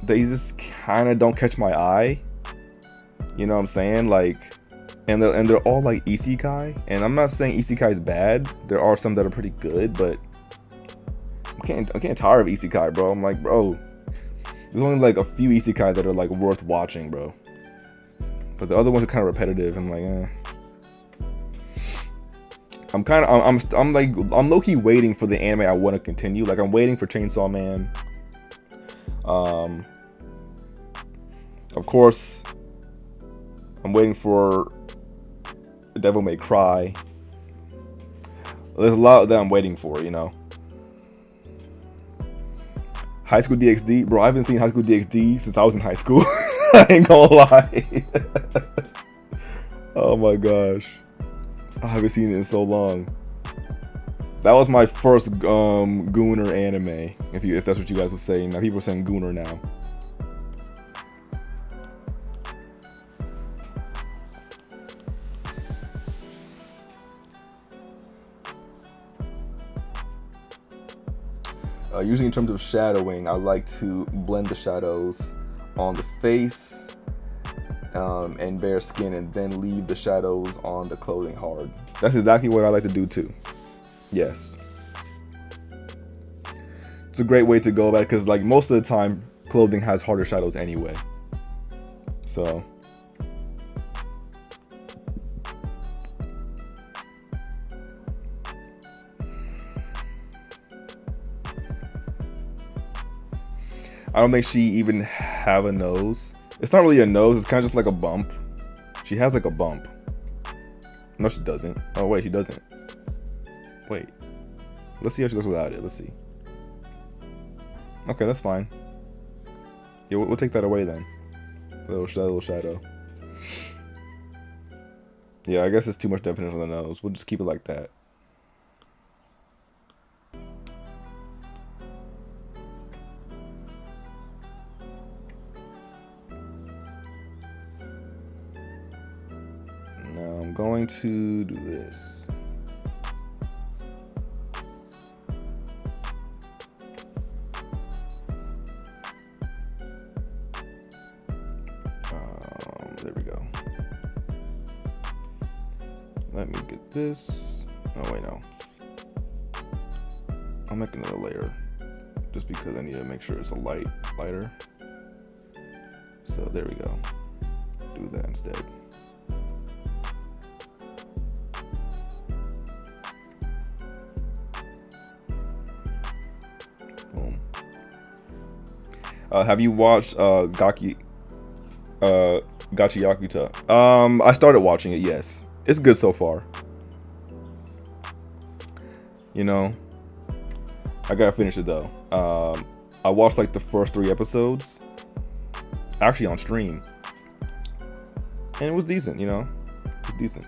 they just kind of don't catch my eye. You know what I'm saying? Like, and they're all like isekai, and I'm not saying isekai is bad. There are some that are pretty good, but I'm getting tired of isekai, bro. I'm like, bro, there's only like a few isekai that are like worth watching, bro. But the other ones are kind of repetitive. I'm like, I'm low-key waiting for the anime I want to continue. Like I'm waiting for Chainsaw Man. Of course, I'm waiting for Devil May Cry. There's a lot that I'm waiting for, you know. High School DxD, bro. I haven't seen High School DxD since I was in high school. I ain't gonna lie. Oh my gosh, I haven't seen it in so long. That was my first Gooner anime, if that's what you guys were saying. Now people are saying Gooner now. Usually in terms of shadowing, I like to blend the shadows on the face and bare skin, and then leave the shadows on the clothing hard. That's exactly what I like to do too. Yes. It's a great way to go about it, because like most of the time, clothing has harder shadows anyway. So. I don't think she even have a nose. It's not really a nose, it's kind of just like a bump. She has like a bump. No, she doesn't. Oh wait, she doesn't. Wait. Let's see how she looks without it. Let's see. Okay, that's fine. Yeah, we'll take that away then. Little shadow. Yeah, I guess it's too much definition on the nose. We'll just keep it like that. Now I'm going to do this. There we go. Let me get this. Oh wait, no. I'll make another layer just because I need to make sure it's a lighter. So there we go. Do that instead. Boom. Have you watched Gachi Yakuta? I started watching it, yes. It's good so far. You know, I gotta finish it though. I watched like the first 3 episodes, actually on stream, and it was decent, you know? It was decent.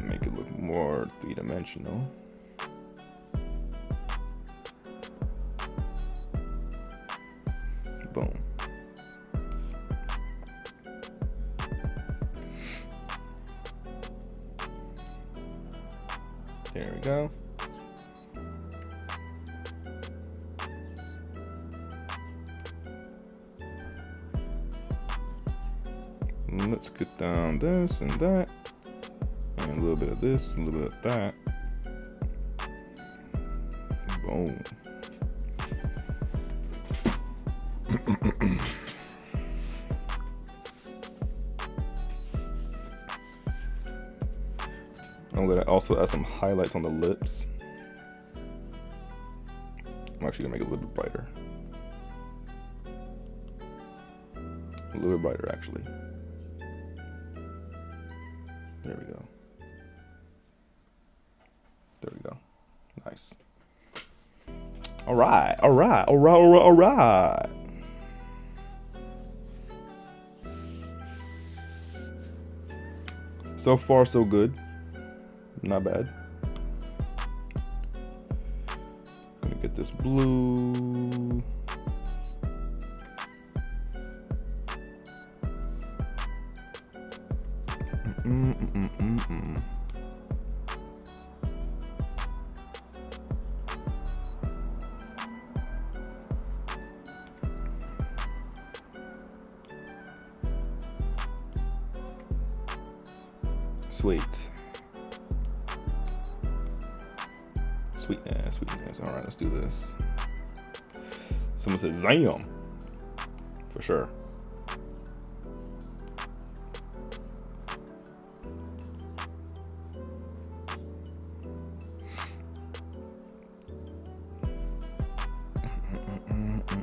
Make it look more 3-dimensional. Boom. There we go. And let's get down this and that, and a little bit of this, a little bit of that. Boom. I'm gonna also add some highlights on the lips. I'm actually gonna make it a little bit brighter. A little bit brighter, actually. There we go. There we go. Nice. All right. So far, so good. Not bad. Gonna get this blue. Sweet. Sweetness. All right, let's do this. Someone said Zam. For sure.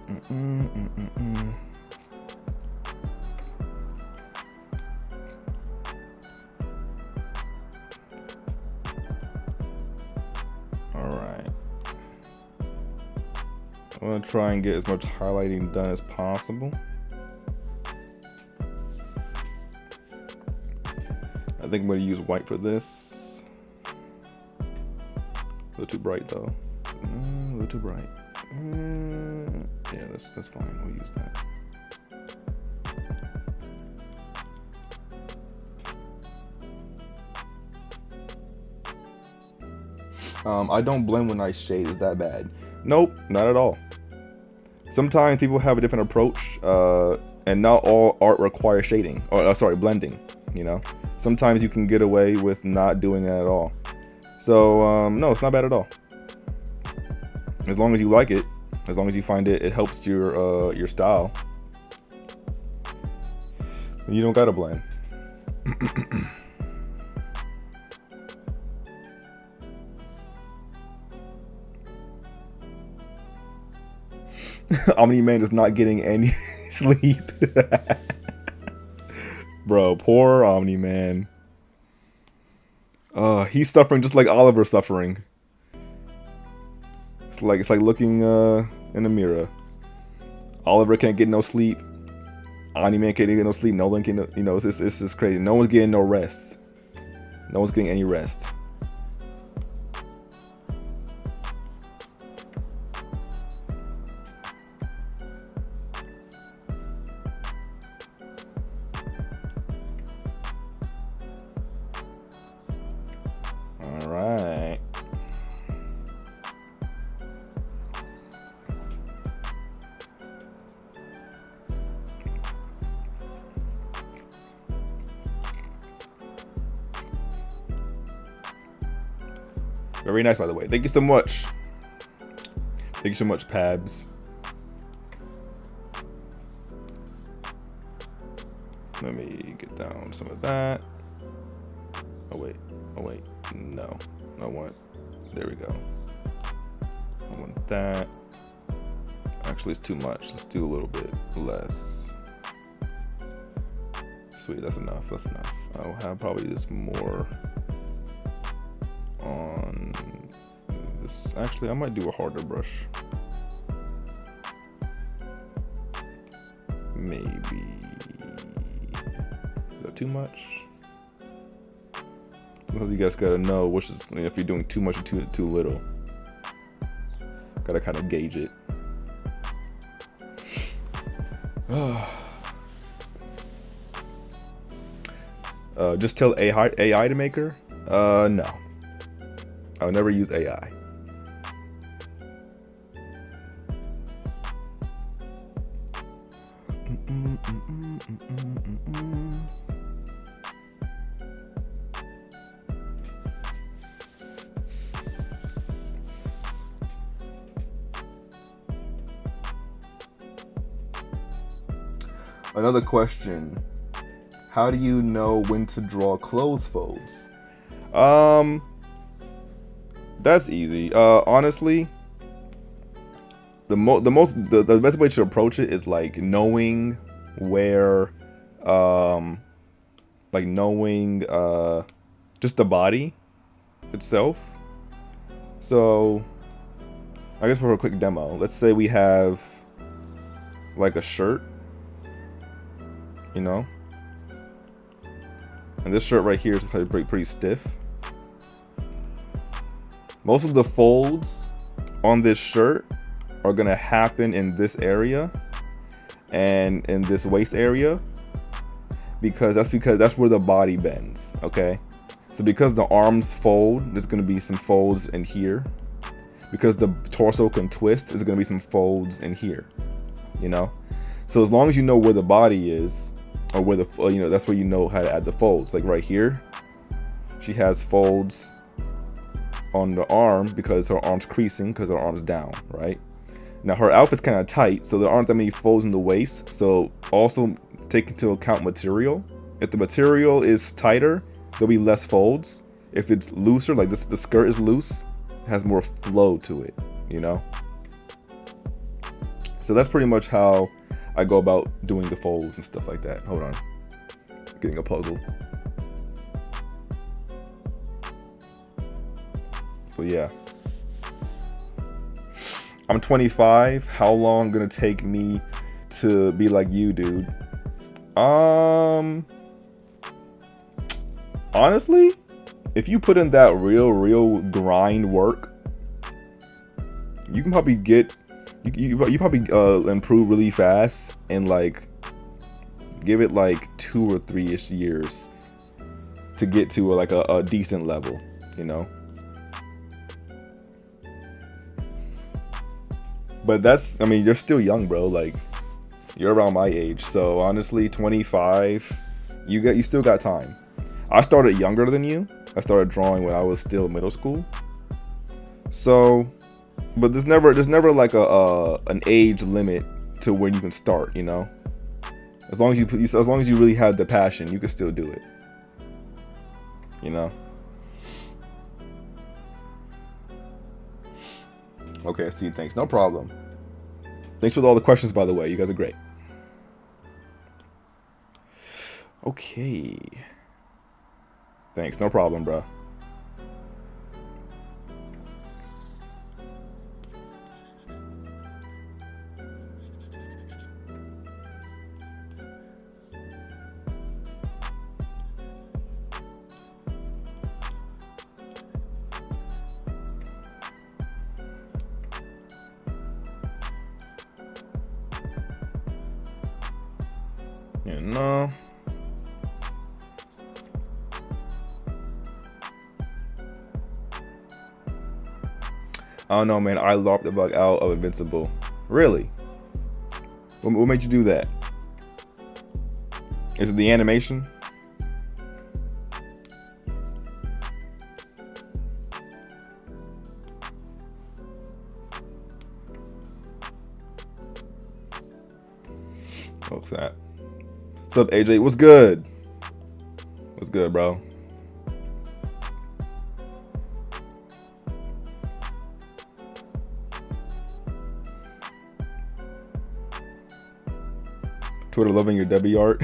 All right. I'm gonna try and get as much highlighting done as possible. I think I'm gonna use white for this. A little too bright though. A little too bright. Yeah, that's fine. We'll use that. I don't blend when I shade. Is that bad? Nope, not at all. Sometimes people have a different approach, and not all art requires shading. Or sorry, blending. You know, sometimes you can get away with not doing that at all. So no, it's not bad at all. As long as you like it, as long as you find it helps your style, you don't gotta blend. Omni Man is not getting any sleep. Bro, poor Omni Man. He's suffering just like Oliver's suffering. It's like looking in a mirror. Oliver can't get no sleep. Omni Man can't get no sleep. No one can, you know, it's just crazy. No one's getting no rest. No one's getting any rest. All right. Very nice, by the way. Thank you so much. Thank you so much, Pabs. Let me get down some of that. Oh wait. No. I want. There we go. I want that. Actually, it's too much. Let's do a little bit less. Sweet, that's enough. That's enough. I'll have probably this more on this. Actually, I might do a harder brush. Maybe. Is that too much? Sometimes you guys gotta know which is, if you're doing too much or too little. Gotta kind of gauge it. Just tell AI to make her? No. I'll never use AI. Another question. How do you know when to draw close folds? That's easy. Honestly, the best way to approach it is like knowing where, just the body itself. So I guess for a quick demo, let's say we have like a shirt, you know, and this shirt right here is pretty stiff. Most of the folds on this shirt are gonna happen in this area and in this waist area, because that's where the body bends. Okay, so because the arms fold, there's gonna be some folds in here. Because the torso can twist, there's gonna be some folds in here, you know. So as long as you know where the body is, or where the, you know, that's where you know how to add the folds. Like right here, she has folds on the arm because her arm's creasing because her arm's down, right? Now her outfit's kind of tight, so there aren't that many folds in the waist. So also take into account material. If the material is tighter, there'll be less folds. If it's looser, like this, the skirt is loose, it has more flow to it, you know? So that's pretty much how I go about doing the folds and stuff like that. Hold on, getting a puzzle. So yeah, I'm 25. How long gonna take me to be like you, dude? Honestly, if you put in that real grind work, you can probably get you probably improve really fast and like give it like 2 or 3-ish years to get to like a decent level, you know. But that's, I mean, you're still young, bro. Like, you're around my age, so honestly, 25, you still got time. I started younger than you. I started drawing when I was still middle school. So, but there's never like an age limit to when you can start, you know. As long as you really have the passion, you can still do it. You know. Okay, see, thanks. No problem. Thanks for all the questions, by the way. You guys are great. Okay. Thanks. No problem, bro. Yeah, no. I don't know, man. I LARPed the bug out of Invincible. Really? What made you do that? Is it the animation? What's that? What's up, AJ? What's good? What's good, bro? Twitter loving your Debbie art.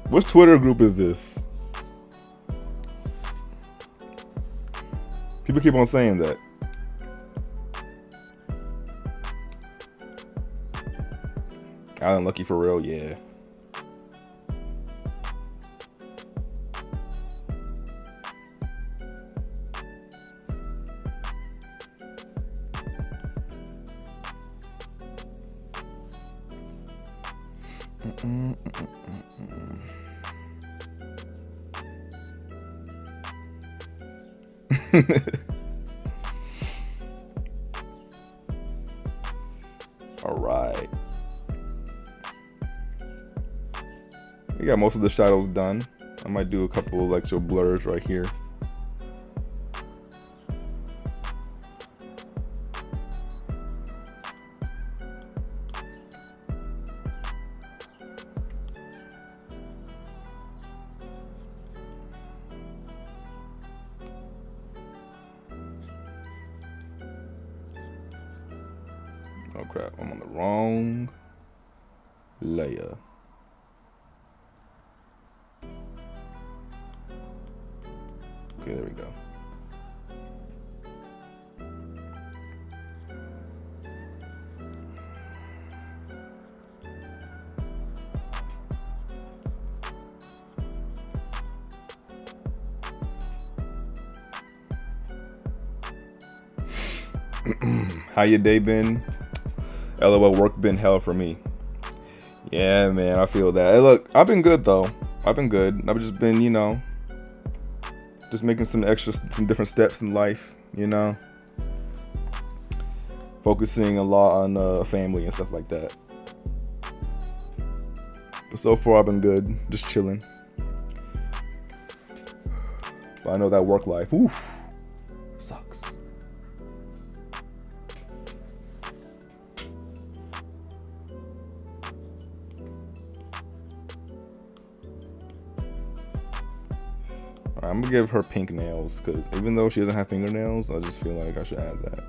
Which Twitter group is this? People keep on saying that. Alan Lucky for real, yeah. All right. We got most of the shadows done. I might do a couple of electro blurs right here. Oh crap, I'm on the wrong layer. Okay, there we go. How your day been? LOL, work been hell for me. Yeah, man, I feel that. Hey, look, I've been good though. I've been good. I've just been, you know, just making some different steps in life, you know. Focusing a lot on family and stuff like that. But so far, I've been good. Just chilling. But I know that work life, oof, sucks. I'm gonna give her pink nails because even though she doesn't have fingernails, I just feel like I should add that.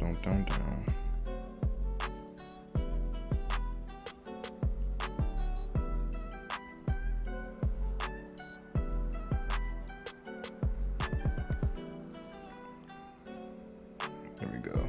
Dun, dun, dun. There we go.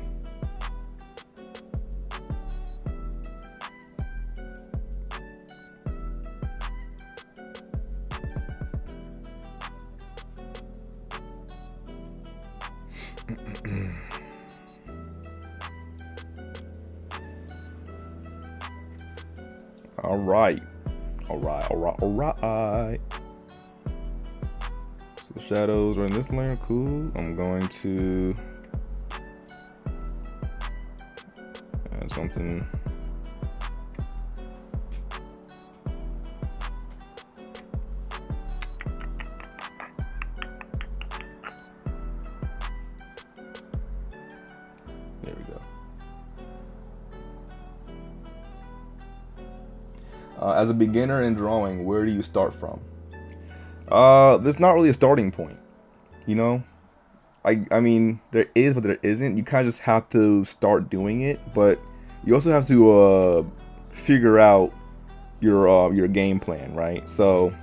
All right. So the shadows are in this layer. Cool. I'm going to add something. There we go. As a beginner in drawing, where do you start from? There's not really a starting point, you know? I mean, there is, but there isn't. You kind of just have to start doing it, but you also have to figure out your game plan, right? So,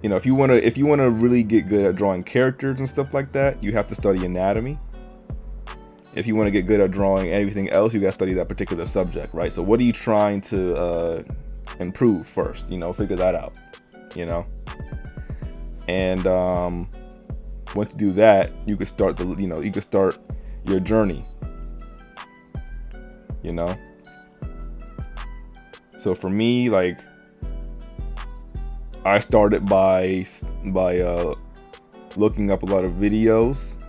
you know, if you wanna really get good at drawing characters and stuff like that, you have to study anatomy. If you want to get good at drawing anything else, you got to study that particular subject, right? So what are you trying to improve first? You know, figure that out, you know? And once you do that, you can start your journey, you know? So for me, like, I started by looking up a lot of videos,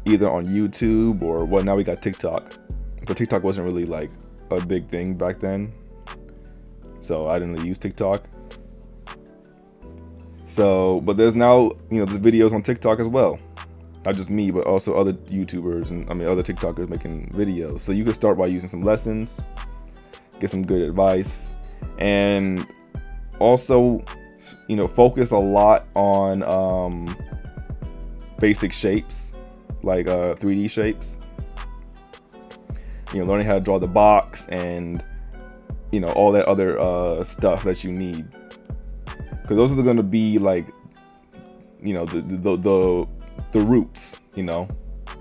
either on YouTube or, well, now we got TikTok, but TikTok wasn't really like a big thing back then, so I didn't really use TikTok. So, but there's now, you know, the videos on TikTok as well, not just me, but also other YouTubers and other TikTokers making videos. So you can start by using some lessons, get some good advice, and also, you know, focus a lot on basic shapes, like 3D shapes. You know, learning how to draw the box and, you know, all that other stuff that you need, because those are going to be like, you know, the roots. You know,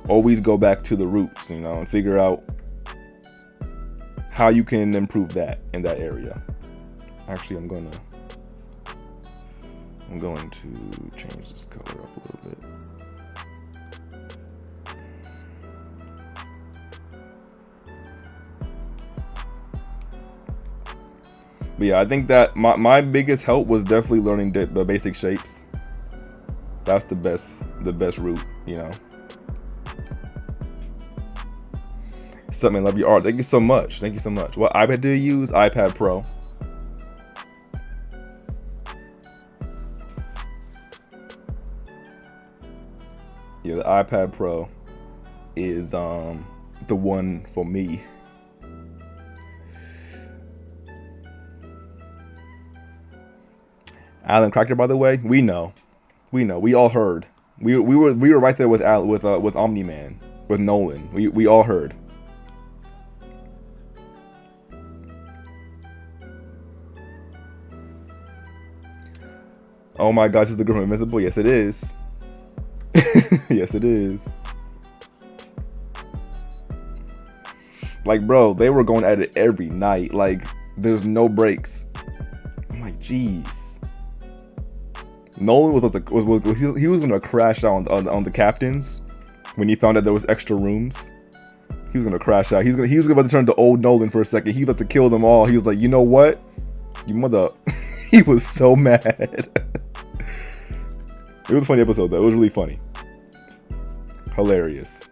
always go back to the roots, you know, and figure out how you can improve that in that area. Actually, I'm going to change this color up a little bit. But yeah, I think that my biggest help was definitely learning the basic shapes. That's the best route, you know. Something, love your art. Thank you so much. Thank you so much. What iPad do you use? iPad Pro. Yeah, the iPad Pro is the one for me. Alan Cracker, by the way, we know, we all heard. We were right there with Omni-Man, with Nolan. We all heard. Oh my gosh, is the girl from Invincible? Yes, it is. Yes, it is. Like, bro, they were going at it every night. Like, there's no breaks. I'm like, jeez. Nolan he was gonna crash out on the captains when he found out there was extra rooms. He was gonna crash out. He was about to turn to old Nolan for a second. He was about to kill them all. He was like, you know what, you mother. He was so mad. It was a funny episode though. It was really funny, hilarious.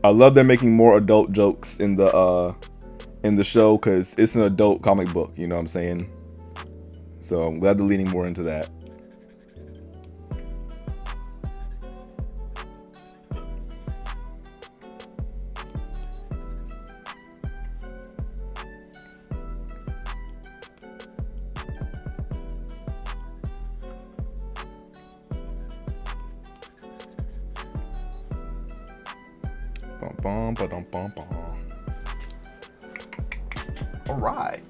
I love they're making more adult jokes in the show, because it's an adult comic book. You know what I'm saying? So I'm glad they're leaning more into that. Bum, bum, ba-dum, bum, bum. All right.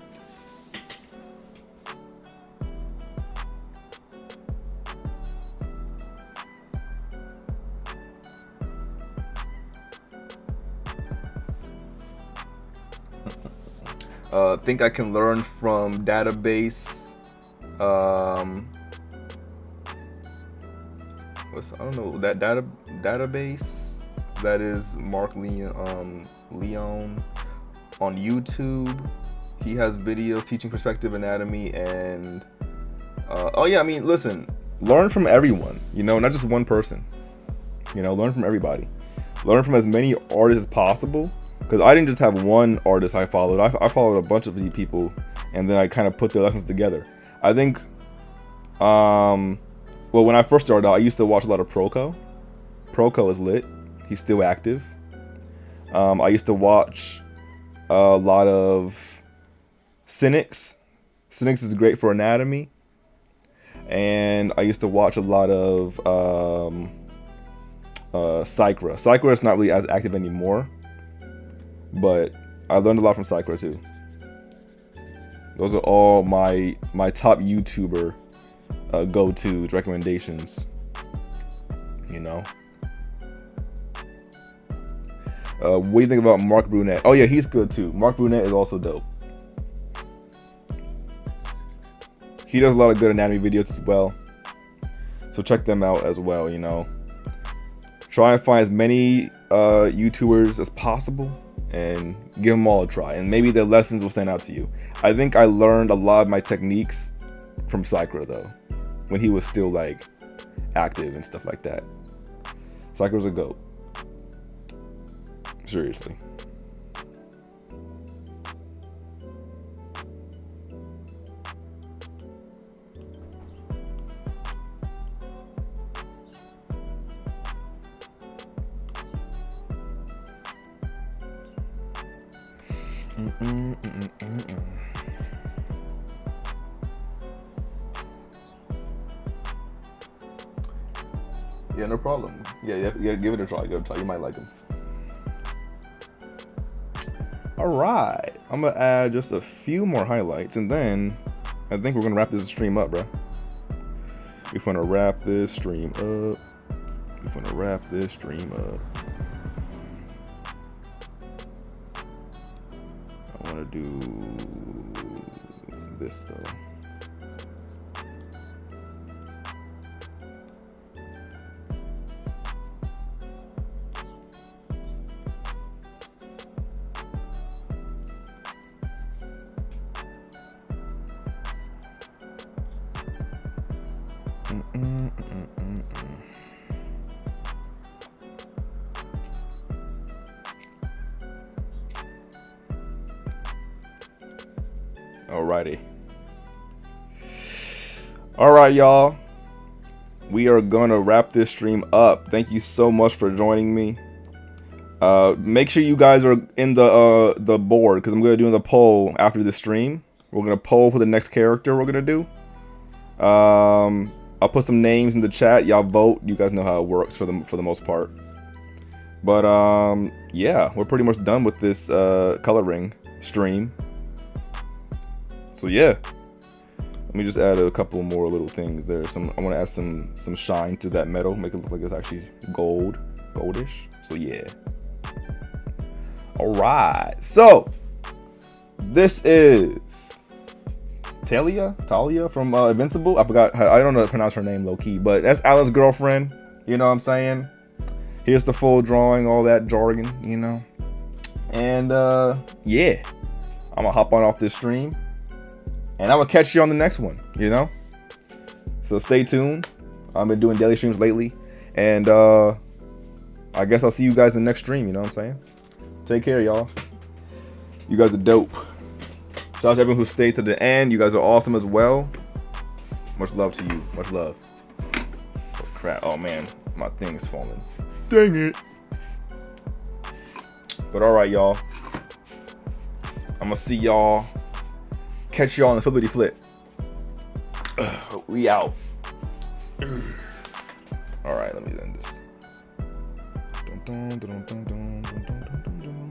Think I can learn from database. I don't know that database. That is Mark Leon on YouTube. He has videos teaching perspective anatomy and oh yeah, I mean, listen, learn from everyone. You know, not just one person. You know, learn from everybody. Learn from as many artists as possible. Because I didn't just have one artist I followed. I followed a bunch of these people, and then I kind of put their lessons together. I think, well, when I first started out, I used to watch a lot of Proco. Proco is lit. He's still active. I used to watch a lot of Cynics. Cynics is great for anatomy. And I used to watch a lot of Psychra. Psychra is not really as active anymore. But I learned a lot from Psychra too. Those are all my top YouTuber go-to recommendations. You know. What do you think about Mark Brunette? Oh yeah, he's good too. Mark Brunette is also dope. He does a lot of good anatomy videos as well. So check them out as well, you know. Try and find as many YouTubers as possible and give them all a try, and maybe their lessons will stand out to you. I think I learned a lot of my techniques from Psychra though, when he was still like active and stuff like that. Psychra's a goat. Seriously. Yeah, no problem. Yeah, give it a try. Give it a try. You might like them. All right, I'm gonna add just a few more highlights, and then I think we're gonna wrap this stream up, bro. We're gonna wrap this stream up. I want to do this though. Alrighty. Alright, y'all. We are gonna wrap this stream up. Thank you so much for joining me. Make sure you guys are in the board, because I'm gonna do the poll after the stream. We're gonna poll for the next character we're gonna do. I'll put some names in the chat. Y'all vote. You guys know how it works for the most part. But yeah, we're pretty much done with this coloring stream. So yeah, let me just add a couple more little things there. I want to add some shine to that metal, make it look like it's actually goldish. So yeah. All right. So this is Talia from Invincible. I don't know how to pronounce her name low key, but that's Alan's girlfriend. You know what I'm saying? Here's the full drawing, all that jargon, you know. And yeah, I'm gonna hop on off this stream. And I'm gonna catch you on the next one, you know? So stay tuned. I've been doing daily streams lately. And I guess I'll see you guys in the next stream, you know what I'm saying? Take care, y'all. You guys are dope. Shout out to everyone who stayed to the end. You guys are awesome as well. Much love to you. Much love. Oh crap. Oh man, my thing is falling. Dang it. But alright, y'all. I'm gonna see y'all. Catch y'all on the flippity flip. We out. All right, let me end this. dun, dun, dun, dun, dun, dun, dun, dun, dun.